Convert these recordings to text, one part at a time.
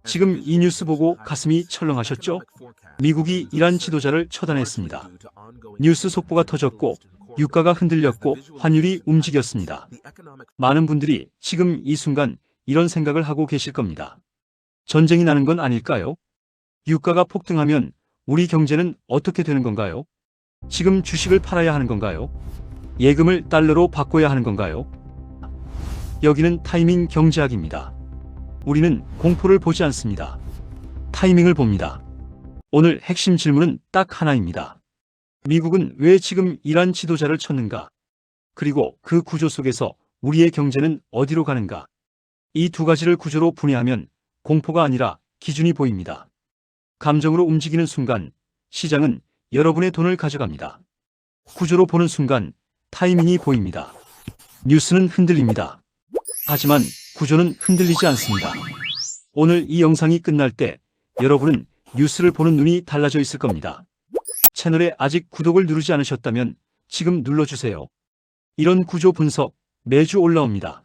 지금 이 뉴스 보고 가슴이 철렁하셨죠? 미국이 이란 지도자를 처단했습니다. 뉴스 속보가 터졌고 유가가 흔들렸고 환율이 움직였습니다. 많은 분들이 지금 이 순간 이런 생각을 하고 계실 겁니다. 전쟁이 나는 건 아닐까요? 유가가 폭등하면 우리 경제는 어떻게 되는 건가요? 지금 주식을 팔아야 하는 건가요? 예금을 달러로 바꿔야 하는 건가요? 여기는 타이밍 경제학입니다. 우리는 공포를 보지 않습니다. 타이밍을 봅니다. 오늘 핵심 질문은 딱 하나입니다. 미국은 왜 지금 이란 지도자를 쳤는가? 그리고 그 구조 속에서 우리의 경제는 어디로 가는가? 이 두 가지를 구조로 분해하면 공포가 아니라 기준이 보입니다. 감정으로 움직이는 순간 시장은 여러분의 돈을 가져갑니다. 구조로 보는 순간 타이밍이 보입니다. 뉴스는 흔들립니다. 하지만 구조는 흔들리지 않습니다. 오늘 이 영상이 끝날 때 여러분은 뉴스를 보는 눈이 달라져 있을 겁니다. 채널에 아직 구독을 누르지 않으셨다면 지금 눌러주세요. 이런 구조 분석 매주 올라옵니다.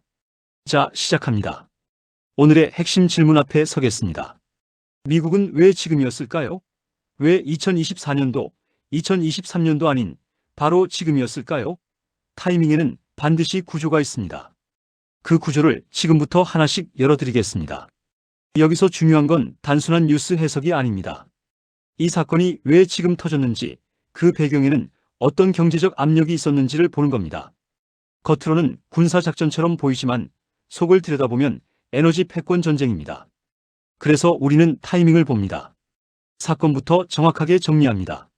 자, 시작합니다. 오늘의 핵심 질문 앞에 서겠습니다. 미국은 왜 지금이었을까요? 왜 2024년도, 2023년도 아닌 바로 지금이었을까요? 타이밍에는 반드시 구조가 있습니다. 그 구조를 지금부터 하나씩 열어드리겠습니다. 여기서 중요한 건 단순한 뉴스 해석이 아닙니다. 이 사건이 왜 지금 터졌는지, 그 배경에는 어떤 경제적 압력이 있었는지를 보는 겁니다. 겉으로는 군사작전처럼 보이지만 속을 들여다보면 에너지 패권 전쟁입니다. 그래서 우리는 타이밍을 봅니다. 사건부터 정확하게 정리합니다.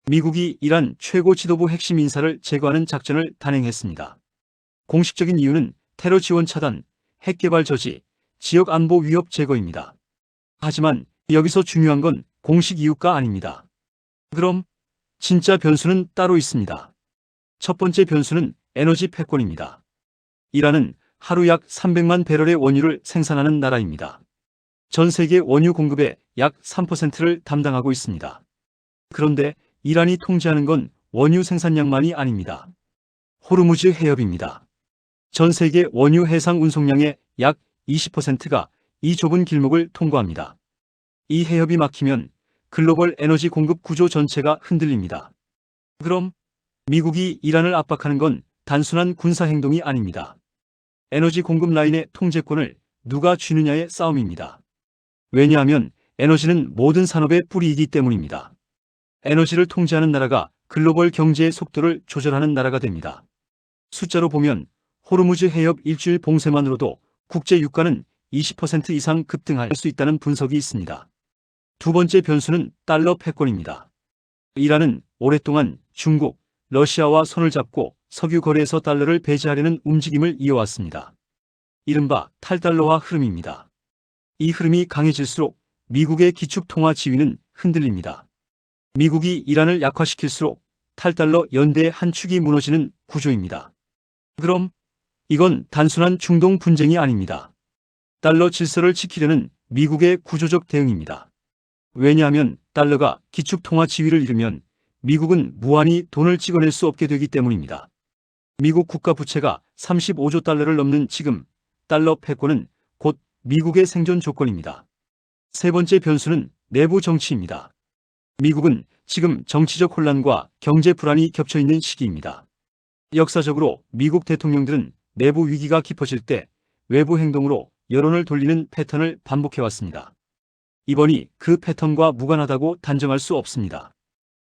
미국이 이란 최고 지도부 핵심 인사를 제거하는 작전을 단행했습니다. 공식적인 이유는 테러 지원 차단, 핵 개발 저지, 지역 안보 위협 제거입니다. 하지만 여기서 중요한 건 공식 이유가 아닙니다. 그럼 진짜 변수는 따로 있습니다. 첫 번째 변수는 에너지 패권입니다. 이란은 하루 약 300만 배럴의 원유를 생산하는 나라입니다. 전 세계 원유 공급의 약 3%를 담당하고 있습니다. 그런데 이란이 통제하는 건 원유 생산량만이 아닙니다. 호르무즈 해협입니다. 전 세계 원유 해상 운송량의 약 20%가 이 좁은 길목을 통과합니다. 이 해협이 막히면 글로벌 에너지 공급 구조 전체가 흔들립니다. 그럼 미국이 이란을 압박하는 건 단순한 군사 행동이 아닙니다. 에너지 공급 라인의 통제권을 누가 쥐느냐의 싸움입니다. 왜냐하면 에너지는 모든 산업의 뿌리이기 때문입니다. 에너지를 통제하는 나라가 글로벌 경제의 속도를 조절하는 나라가 됩니다. 숫자로 보면 호르무즈 해협 일주일 봉쇄만으로도 국제 유가는 20% 이상 급등할 수 있다는 분석이 있습니다. 두 번째 변수는 달러 패권입니다. 이란은 오랫동안 중국, 러시아와 손을 잡고 석유 거래에서 달러를 배제하려는 움직임을 이어왔습니다. 이른바 탈달러화 흐름입니다. 이 흐름이 강해질수록 미국의 기축통화 지위는 흔들립니다. 미국이 이란을 약화시킬수록 탈달러 연대의 한 축이 무너지는 구조입니다. 그럼 이건 단순한 중동 분쟁이 아닙니다. 달러 질서를 지키려는 미국의 구조적 대응입니다. 왜냐하면 달러가 기축통화 지위를 잃으면 미국은 무한히 돈을 찍어낼 수 없게 되기 때문입니다. 미국 국가 부채가 35조 달러를 넘는 지금 달러 패권은 곧 미국의 생존 조건입니다. 세 번째 변수는 내부 정치입니다. 미국은 지금 정치적 혼란과 경제 불안이 겹쳐 있는 시기입니다. 역사적으로 미국 대통령들은 내부 위기가 깊어질 때 외부 행동으로 여론을 돌리는 패턴을 반복해왔습니다. 이번이 그 패턴과 무관하다고 단정할 수 없습니다.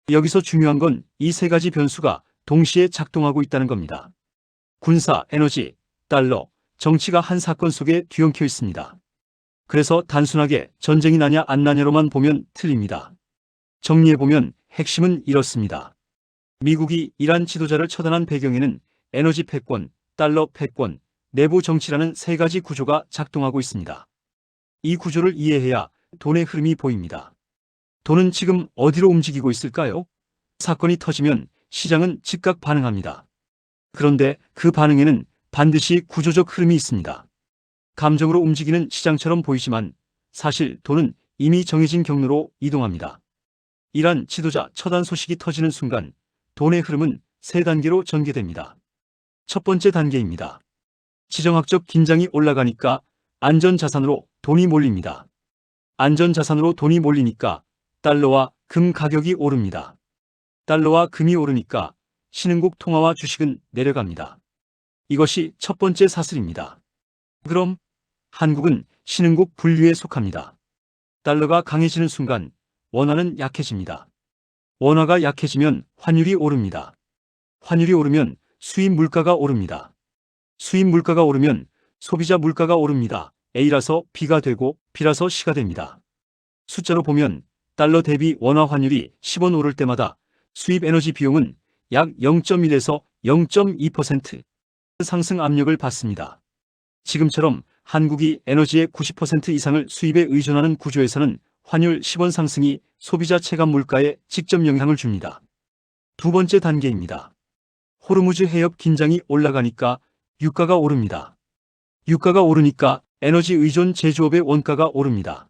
여기서 중요한 건 이 세 가지 변수가 동시에 작동하고 있다는 겁니다. 군사, 에너지, 달러, 정치가 한 사건 속에 뒤엉켜 있습니다. 그래서 단순하게 전쟁이 나냐 안 나냐로만 보면 틀립니다. 정리해보면 핵심은 이렇습니다. 미국이 이란 지도자를 처단한 배경에는 에너지 패권, 달러 패권, 내부 정치라는 세 가지 구조가 작동하고 있습니다. 이 구조를 이해해야 돈의 흐름이 보입니다. 돈은 지금 어디로 움직이고 있을까요? 사건이 터지면 시장은 즉각 반응합니다. 그런데 그 반응에는 반드시 구조적 흐름이 있습니다. 감정으로 움직이는 시장처럼 보이지만 사실 돈은 이미 정해진 경로로 이동합니다. 이란 지도자 처단 소식이 터지는 순간 돈의 흐름은 세 단계로 전개됩니다. 첫 번째 단계입니다. 지정학적 긴장이 올라가니까 안전자산으로 돈이 몰립니다. 안전자산으로 돈이 몰리니까 달러와 금 가격이 오릅니다. 달러와 금이 오르니까 신흥국 통화와 주식은 내려갑니다. 이것이 첫 번째 사슬입니다. 그럼 한국은 신흥국 분류에 속합니다. 달러가 강해지는 순간 원화는 약해집니다. 원화가 약해지면 환율이 오릅니다. 환율이 오르면 수입 물가가 오릅니다. 수입 물가가 오르면 소비자 물가가 오릅니다. A라서 B가 되고 B라서 C가 됩니다. 숫자로 보면 달러 대비 원화 환율이 10원 오를 때마다 수입 에너지 비용은 약 0.1에서 0.2% 상승 압력을 받습니다. 지금처럼 한국이 에너지의 90% 이상을 수입에 의존하는 구조에서는 환율 10원 상승이 소비자 체감 물가에 직접 영향을 줍니다. 두 번째 단계입니다. 호르무즈 해협 긴장이 올라가니까 유가가 오릅니다. 유가가 오르니까 에너지 의존 제조업의 원가가 오릅니다.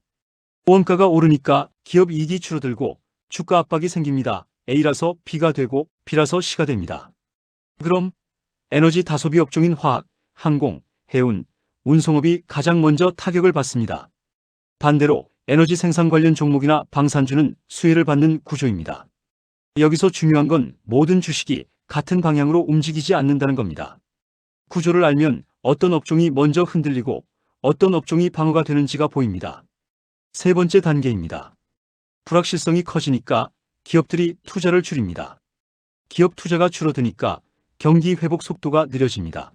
원가가 오르니까 기업 이익이 줄어들고 주가 압박이 생깁니다. A라서 B가 되고 B라서 C가 됩니다. 그럼 에너지 다소비 업종인 화학, 항공, 해운, 운송업이 가장 먼저 타격을 받습니다. 반대로 에너지 생산 관련 종목이나 방산주는 수혜를 받는 구조입니다. 여기서 중요한 건 모든 주식이 같은 방향으로 움직이지 않는다는 겁니다. 구조를 알면 어떤 업종이 먼저 흔들리고 어떤 업종이 방어가 되는지가 보입니다. 세 번째 단계입니다. 불확실성이 커지니까 기업들이 투자를 줄입니다. 기업 투자가 줄어드니까 경기 회복 속도가 느려집니다.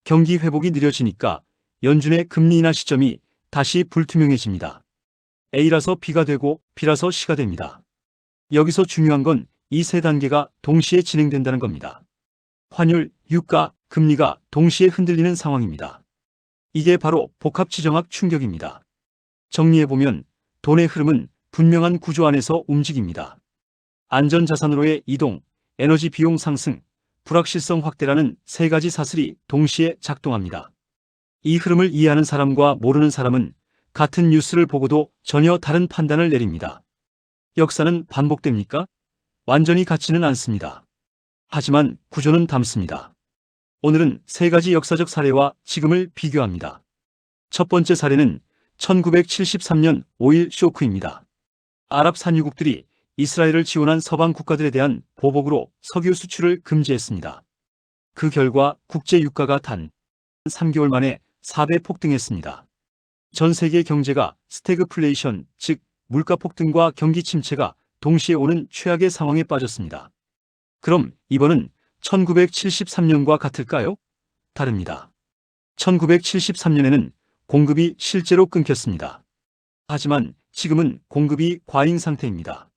경기 회복이 느려지니까 연준의 금리 인하 시점이 다시 불투명해집니다. A라서 B가 되고 B라서 C가 됩니다. 여기서 중요한 건 이 세 단계가 동시에 진행된다는 겁니다. 환율, 유가, 금리가 동시에 흔들리는 상황입니다. 이게 바로 복합지정학 충격입니다. 정리해보면 돈의 흐름은 분명한 구조 안에서 움직입니다. 안전자산으로의 이동, 에너지 비용 상승, 불확실성 확대라는 세 가지 사슬이 동시에 작동합니다. 이 흐름을 이해하는 사람과 모르는 사람은 같은 뉴스를 보고도 전혀 다른 판단을 내립니다. 역사는 반복됩니까? 완전히 같지는 않습니다. 하지만 구조는 닮습니다. 오늘은 세 가지 역사적 사례와 지금을 비교합니다. 첫 번째 사례는 1973년 5.1 쇼크입니다. 아랍 산유국들이 이스라엘을 지원한 서방 국가들에 대한 보복으로 석유 수출을 금지했습니다. 그 결과 국제 유가가 단 3개월 만에 4배 폭등했습니다. 전 세계 경제가 스태그플레이션, 즉 물가 폭등과 경기 침체가 동시에 오는 최악의 상황에 빠졌습니다. 그럼 이번은 1973년과 같을까요? 다릅니다. 1973년에는 공급이 실제로 끊겼습니다. 하지만 지금은 공급이 과잉 상태입니다.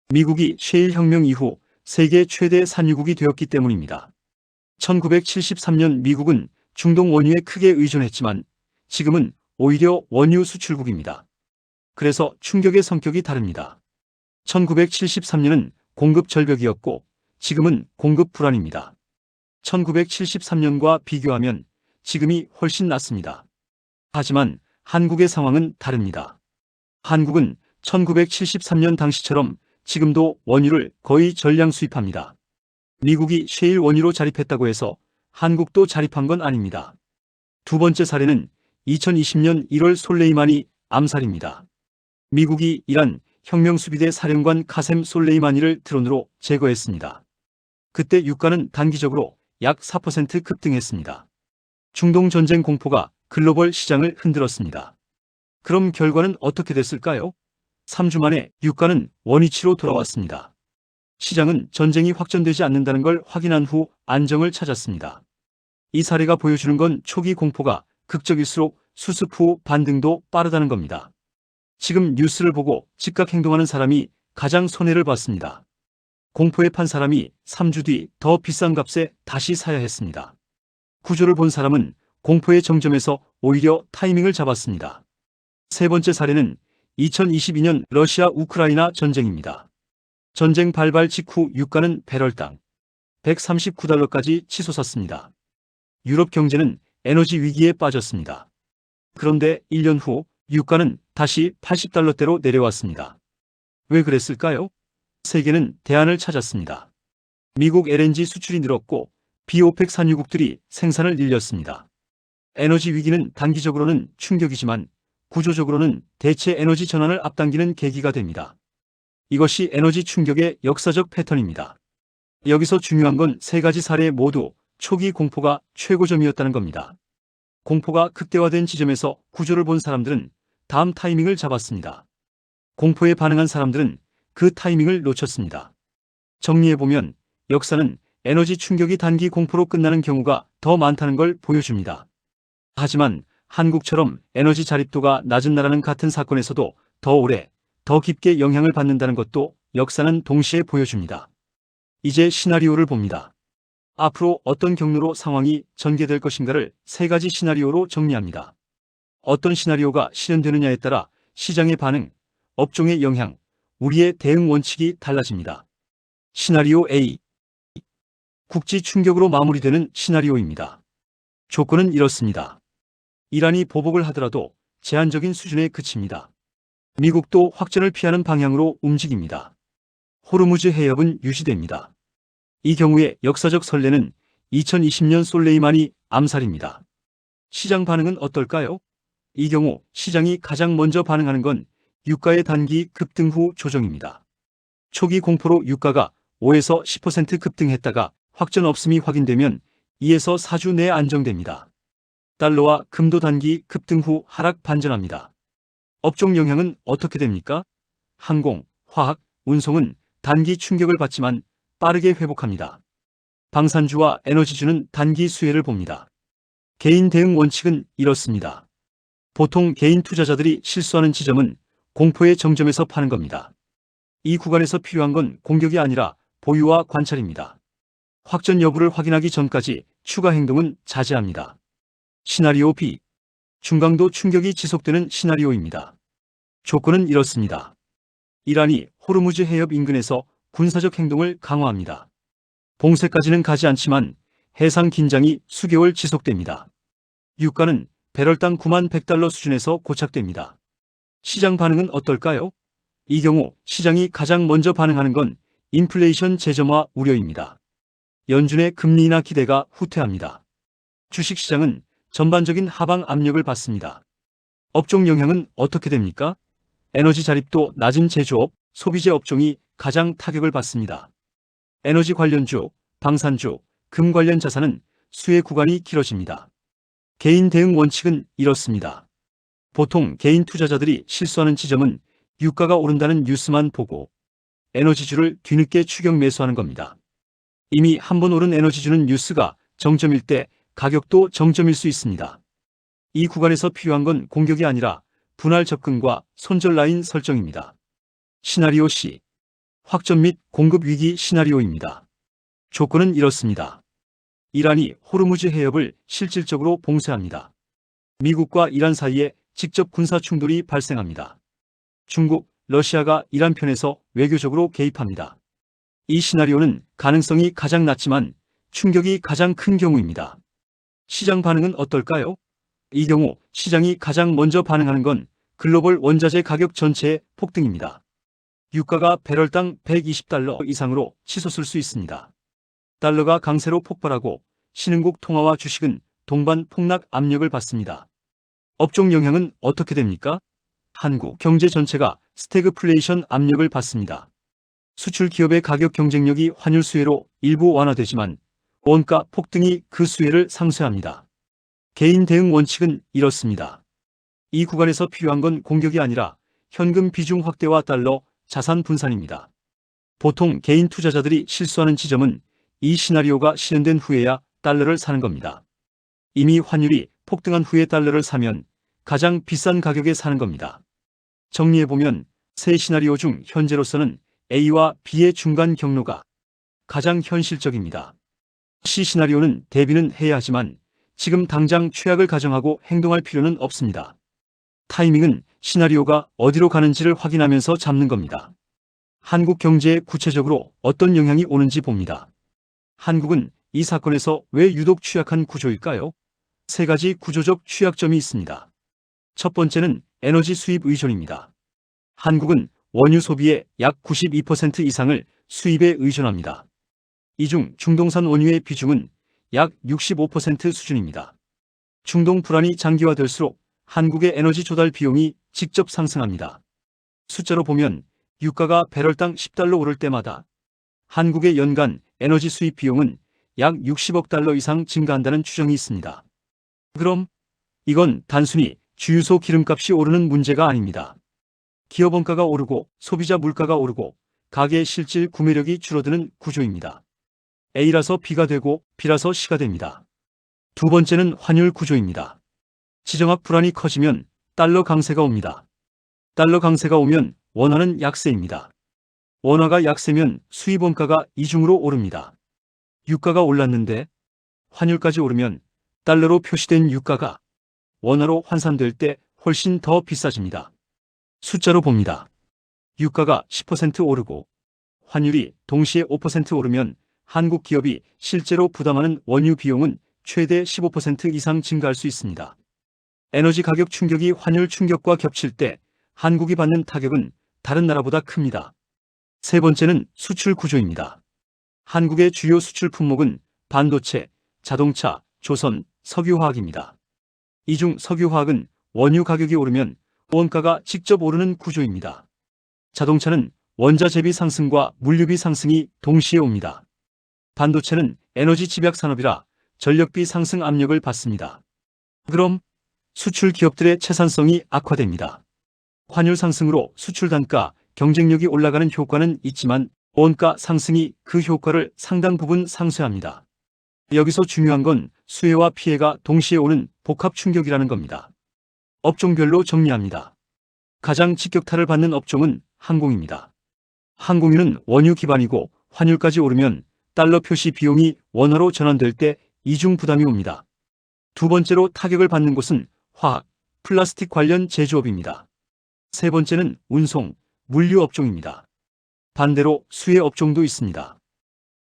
미국이 셰일 혁명 이후 세계 최대 산유국이 되었기 때문입니다. 1973년 미국은 중동 원유에 크게 의존했지만 지금은 오히려 원유 수출국입니다. 그래서 충격의 성격이 다릅니다. 1973년은 공급 절벽이었고 지금은 공급 불안입니다. 1973년과 비교하면 지금이 훨씬 낫습니다. 하지만 한국의 상황은 다릅니다. 한국은 1973년 당시처럼 지금도 원유를 거의 전량 수입합니다. 미국이 셰일 원유로 자립했다고 해서 한국도 자립한 건 아닙니다. 두 번째 사례는 2020년 1월 솔레이마니 암살입니다. 미국이 이란 혁명수비대 사령관 카셈 솔레이마니를 드론으로 제거했습니다. 그때 유가는 단기적으로 약 4% 급등했습니다. 중동 전쟁 공포가 글로벌 시장을 흔들었습니다. 그럼 결과는 어떻게 됐을까요? 3주 만에 유가는 원위치로 돌아왔습니다. 시장은 전쟁이 확전되지 않는다는 걸 확인한 후 안정을 찾았습니다. 이 사례가 보여주는 건 초기 공포가 극적일수록 수습 후 반등도 빠르다는 겁니다. 지금 뉴스를 보고 즉각 행동하는 사람이 가장 손해를 봤습니다. 공포에 판 사람이 3주 뒤 더 비싼 값에 다시 사야 했습니다. 구조를 본 사람은 공포의 정점에서 오히려 타이밍을 잡았습니다. 세 번째 사례는 2022년 러시아 우크라이나 전쟁입니다. 전쟁 발발 직후 유가는 배럴당 139달러까지 치솟았습니다. 유럽 경제는 에너지 위기에 빠졌습니다. 그런데 1년 후 유가는 다시 80달러대로 내려왔습니다. 왜 그랬을까요? 세계는 대안을 찾았습니다. 미국 LNG 수출이 늘었고 비오펙 산유국들이 생산을 늘렸습니다. 에너지 위기는 단기적으로는 충격이지만 구조적으로는 대체 에너지 전환을 앞당기는 계기가 됩니다. 이것이 에너지 충격의 역사적 패턴입니다. 여기서 중요한 건 세 가지 사례 모두 초기 공포가 최고점이었다는 겁니다. 공포가 극대화된 지점에서 구조를 본 사람들은 다음 타이밍을 잡았습니다. 공포에 반응한 사람들은 그 타이밍을 놓쳤습니다. 정리해보면 역사는 에너지 충격이 단기 공포로 끝나는 경우가 더 많다는 걸 보여줍니다. 하지만 한국처럼 에너지 자립도가 낮은 나라는 같은 사건에서도 더 오래, 더 깊게 영향을 받는다는 것도 역사는 동시에 보여줍니다. 이제 시나리오를 봅니다. 앞으로 어떤 경로로 상황이 전개될 것인가를 세 가지 시나리오로 정리합니다. 어떤 시나리오가 실현되느냐에 따라 시장의 반응, 업종의 영향, 우리의 대응 원칙이 달라집니다. 시나리오 A. 국지 충격으로 마무리되는 시나리오입니다. 조건은 이렇습니다. 이란이 보복을 하더라도 제한적인 수준에 그칩니다. 미국도 확전을 피하는 방향으로 움직입니다. 호르무즈 해협은 유지됩니다. 이 경우에 역사적 선례는 2020년 솔레이마니 암살입니다. 시장 반응은 어떨까요? 이 경우 시장이 가장 먼저 반응하는 건 유가의 단기 급등 후 조정입니다. 초기 공포로 유가가 5에서 10% 급등했다가 확전 없음이 확인되면 2에서 4주 내에 안정됩니다. 달러와 금도 단기 급등 후 하락 반전합니다. 업종 영향은 어떻게 됩니까? 항공, 화학, 운송은 단기 충격을 받지만 빠르게 회복합니다. 방산주와 에너지주는 단기 수혜를 봅니다. 개인 대응 원칙은 이렇습니다. 보통 개인 투자자들이 실수하는 지점은 공포의 정점에서 파는 겁니다. 이 구간에서 필요한 건 공격이 아니라 보유와 관찰입니다. 확전 여부를 확인하기 전까지 추가 행동은 자제합니다. 시나리오 B. 중강도 충격이 지속되는 시나리오입니다. 조건은 이렇습니다. 이란이 호르무즈 해협 인근에서 군사적 행동을 강화합니다. 봉쇄까지는 가지 않지만 해상 긴장이 수개월 지속됩니다. 유가는 배럴당 9만 100달러 수준에서 고착됩니다. 시장 반응은 어떨까요? 이 경우 시장이 가장 먼저 반응하는 건 인플레이션 재점화 우려입니다. 연준의 금리 인하 기대가 후퇴합니다. 주식시장은 전반적인 하방 압력을 받습니다. 업종 영향은 어떻게 됩니까? 에너지 자립도 낮은 제조업, 소비재 업종이 가장 타격을 받습니다. 에너지 관련주, 방산주, 금 관련 자산은 수혜 구간이 길어집니다. 개인 대응 원칙은 이렇습니다. 보통 개인 투자자들이 실수하는 지점은 유가가 오른다는 뉴스만 보고 에너지주를 뒤늦게 추격 매수하는 겁니다. 이미 한번 오른 에너지주는 뉴스가 정점일 때 가격도 정점일 수 있습니다. 이 구간에서 필요한 건 공격이 아니라 분할 접근과 손절 라인 설정입니다. 시나리오 C. 확전 및 공급 위기 시나리오입니다. 조건은 이렇습니다. 이란이 호르무즈 해협을 실질적으로 봉쇄합니다. 미국과 이란 사이에 직접 군사 충돌이 발생합니다. 중국, 러시아가 이란 편에서 외교적으로 개입합니다. 이 시나리오는 가능성이 가장 낮지만 충격이 가장 큰 경우입니다. 시장 반응은 어떨까요? 이 경우 시장이 가장 먼저 반응하는 건 글로벌 원자재 가격 전체의 폭등입니다. 유가가 배럴당 120달러 이상으로 치솟을 수 있습니다. 달러가 강세로 폭발하고 신흥국 통화와 주식은 동반 폭락 압력을 받습니다. 업종 영향은 어떻게 됩니까? 한국 경제 전체가 스태그플레이션 압력을 받습니다. 수출 기업의 가격 경쟁력이 환율 수혜로 일부 완화되지만 원가 폭등이 그 수혜를 상쇄합니다. 개인 대응 원칙은 이렇습니다. 이 구간에서 필요한 건 공격이 아니라 현금 비중 확대와 달러, 자산 분산입니다. 보통 개인 투자자들이 실수하는 지점은 이 시나리오가 실현된 후에야 달러를 사는 겁니다. 이미 환율이 폭등한 후에 달러를 사면 가장 비싼 가격에 사는 겁니다. 정리해보면 세 시나리오 중 현재로서는 A와 B의 중간 경로가 가장 현실적입니다. C 시나리오는 대비는 해야 하지만 지금 당장 최악을 가정하고 행동할 필요는 없습니다. 타이밍은 시나리오가 어디로 가는지를 확인하면서 잡는 겁니다. 한국 경제에 구체적으로 어떤 영향이 오는지 봅니다. 한국은 이 사건에서 왜 유독 취약한 구조일까요? 세 가지 구조적 취약점이 있습니다. 첫 번째는 에너지 수입 의존입니다. 한국은 원유 소비의 약 92% 이상을 수입에 의존합니다. 이 중 중동산 원유의 비중은 약 65% 수준입니다. 중동 불안이 장기화될수록 한국의 에너지 조달 비용이 직접 상승합니다. 숫자로 보면 유가가 배럴당 10달러 오를 때마다 한국의 연간 에너지 수입 비용은 약 60억 달러 이상 증가한다는 추정이 있습니다. 그럼 이건 단순히 주유소 기름값이 오르는 문제가 아닙니다. 기업 원가가 오르고 소비자 물가가 오르고 가계의 실질 구매력이 줄어드는 구조입니다. A라서 B가 되고 B라서 C가 됩니다. 두 번째는 환율 구조입니다. 지정학 불안이 커지면 달러 강세가 옵니다. 달러 강세가 오면 원화는 약세입니다. 원화가 약세면 수입 원가가 이중으로 오릅니다. 유가가 올랐는데 환율까지 오르면 달러로 표시된 유가가 원화로 환산될 때 훨씬 더 비싸집니다. 숫자로 봅니다. 유가가 10% 오르고 환율이 동시에 5% 오르면 한국 기업이 실제로 부담하는 원유 비용은 최대 15% 이상 증가할 수 있습니다. 에너지 가격 충격이 환율 충격과 겹칠 때 한국이 받는 타격은 다른 나라보다 큽니다. 세 번째는 수출 구조입니다. 한국의 주요 수출 품목은 반도체, 자동차, 조선, 석유화학입니다. 이 중 석유화학은 원유 가격이 오르면 원가가 직접 오르는 구조입니다. 자동차는 원자 재비 상승과 물류비 상승이 동시에 옵니다. 반도체는 에너지 집약 산업이라 전력비 상승 압력을 받습니다. 그럼 수출 기업들의 채산성이 악화됩니다. 환율 상승으로 수출 단가, 경쟁력이 올라가는 효과는 있지만 원가 상승이 그 효과를 상당 부분 상쇄합니다. 여기서 중요한 건 수혜와 피해가 동시에 오는 복합 충격이라는 겁니다. 업종별로 정리합니다. 가장 직격탄을 받는 업종은 항공입니다. 항공유는 원유 기반이고 환율까지 오르면 달러 표시 비용이 원화로 전환될 때 이중 부담이 옵니다. 두 번째로 타격을 받는 곳은 화학, 플라스틱 관련 제조업입니다. 세 번째는 운송, 물류 업종입니다. 반대로 수혜 업종도 있습니다.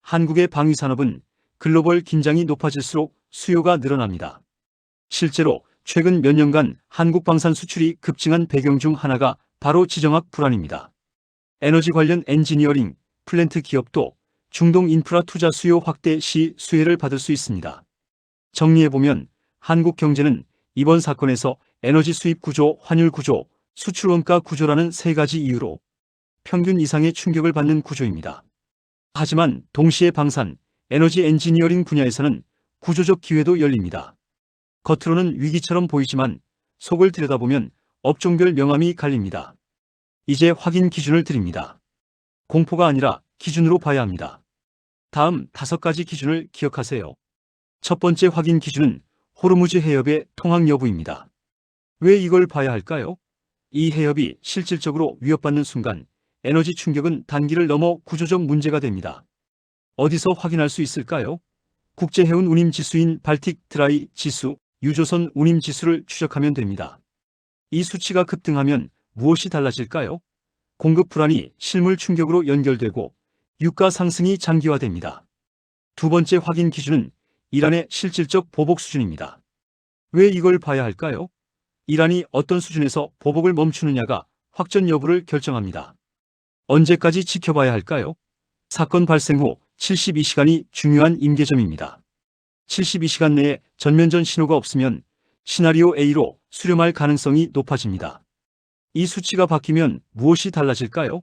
한국의 방위산업은 글로벌 긴장이 높아질수록 수요가 늘어납니다. 실제로 최근 몇 년간 한국 방산 수출이 급증한 배경 중 하나가 바로 지정학 불안입니다. 에너지 관련 엔지니어링, 플랜트 기업도 중동 인프라 투자 수요 확대 시 수혜를 받을 수 있습니다. 정리해보면 한국 경제는 이번 사건에서 에너지 수입 구조, 환율 구조, 수출 원가 구조라는 세 가지 이유로 평균 이상의 충격을 받는 구조입니다. 하지만 동시에 방산, 에너지 엔지니어링 분야에서는 구조적 기회도 열립니다. 겉으로는 위기처럼 보이지만 속을 들여다보면 업종별 명암이 갈립니다. 이제 확인 기준을 드립니다. 공포가 아니라 기준으로 봐야 합니다. 다음 5가지 기준을 기억하세요. 첫 번째 확인 기준은 호르무즈 해협의 통항 여부입니다. 왜 이걸 봐야 할까요? 이 해협이 실질적으로 위협받는 순간 에너지 충격은 단기를 넘어 구조적 문제가 됩니다. 어디서 확인할 수 있을까요? 국제해운 운임 지수인 발틱 드라이 지수, 유조선 운임 지수를 추적하면 됩니다. 이 수치가 급등하면 무엇이 달라질까요? 공급 불안이 실물 충격으로 연결되고 유가 상승이 장기화됩니다. 두 번째 확인 기준은 이란의 실질적 보복 수준입니다. 왜 이걸 봐야 할까요? 이란이 어떤 수준에서 보복을 멈추느냐가 확전 여부를 결정합니다. 언제까지 지켜봐야 할까요? 사건 발생 후 72시간이 중요한 임계점입니다. 72시간 내에 전면전 신호가 없으면 시나리오 A로 수렴할 가능성이 높아집니다. 이 수치가 바뀌면 무엇이 달라질까요?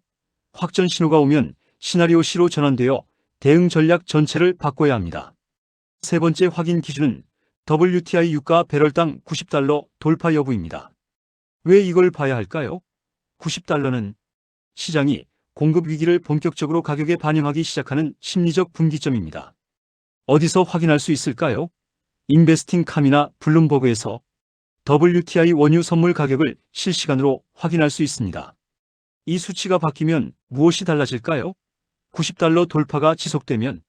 확전 신호가 오면 시나리오 C로 전환되어 대응 전략 전체를 바꿔야 합니다. 세 번째 확인 기준은 WTI 유가 배럴당 90달러 돌파 여부입니다. 왜 이걸 봐야 할까요? 90달러는 시장이 공급 위기를 본격적으로 가격에 반영하기 시작하는 심리적 분기점입니다. 어디서 확인할 수 있을까요? 인베스팅캄이나 블룸버그에서 WTI 원유 선물 가격을 실시간으로 확인할 수 있습니다. 이 수치가 바뀌면 무엇이 달라질까요? 90달러 돌파가 지속되면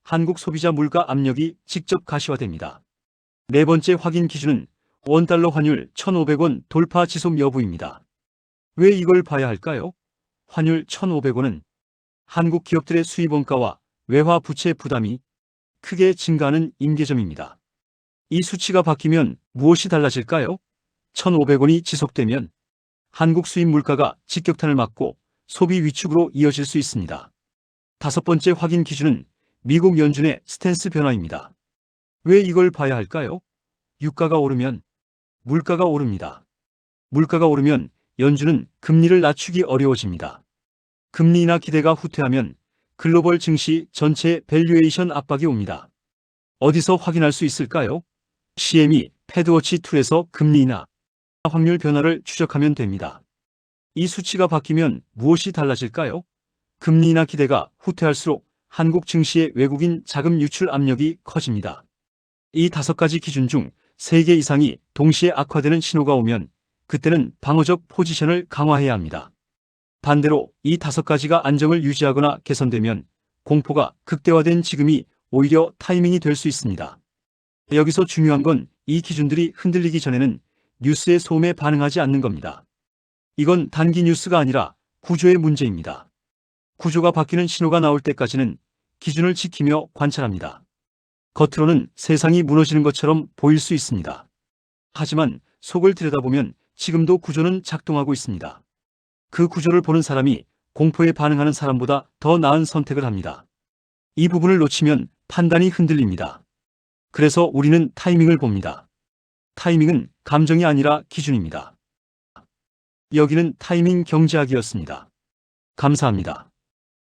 한국 소비자 물가 압력이 직접 가시화됩니다. 네 번째 확인 기준은 원달러 환율 1,500원 돌파 지속 여부입니다. 왜 이걸 봐야 할까요? 환율 1,500원은 한국 기업들의 수입 원가와 외화 부채 부담이 크게 증가하는 임계점입니다. 이 수치가 바뀌면 무엇이 달라질까요? 1,500원이 지속되면 한국 수입 물가가 직격탄을 맞고 소비 위축으로 이어질 수 있습니다. 다섯 번째 확인 기준은 미국 연준의 스탠스 변화입니다. 왜 이걸 봐야 할까요? 유가가 오르면 물가가 오릅니다. 물가가 오르면 연준은 금리를 낮추기 어려워집니다. 금리 인하 기대가 후퇴하면 글로벌 증시 전체 밸류에이션 압박이 옵니다. 어디서 확인할 수 있을까요? CME 패드워치 툴에서 금리 인하 확률 변화를 추적하면 됩니다. 이 수치가 바뀌면 무엇이 달라질까요? 금리 인하 기대가 후퇴할수록 한국 증시의 외국인 자금 유출 압력이 커집니다. 이 5가지 기준 중 3개 이상이 동시에 악화되는 신호가 오면 그때는 방어적 포지션을 강화해야 합니다. 반대로 이 5가지가 안정을 유지하거나 개선되면 공포가 극대화된 지금이 오히려 타이밍이 될 수 있습니다. 여기서 중요한 건 이 기준들이 흔들리기 전에는 뉴스의 소음에 반응하지 않는 겁니다. 이건 단기 뉴스가 아니라 구조의 문제입니다. 구조가 바뀌는 신호가 나올 때까지는 기준을 지키며 관찰합니다. 겉으로는 세상이 무너지는 것처럼 보일 수 있습니다. 하지만 속을 들여다보면 지금도 구조는 작동하고 있습니다. 그 구조를 보는 사람이 공포에 반응하는 사람보다 더 나은 선택을 합니다. 이 부분을 놓치면 판단이 흔들립니다. 그래서 우리는 타이밍을 봅니다. 타이밍은 감정이 아니라 기준입니다. 여기는 타이밍 경제학이었습니다. 감사합니다.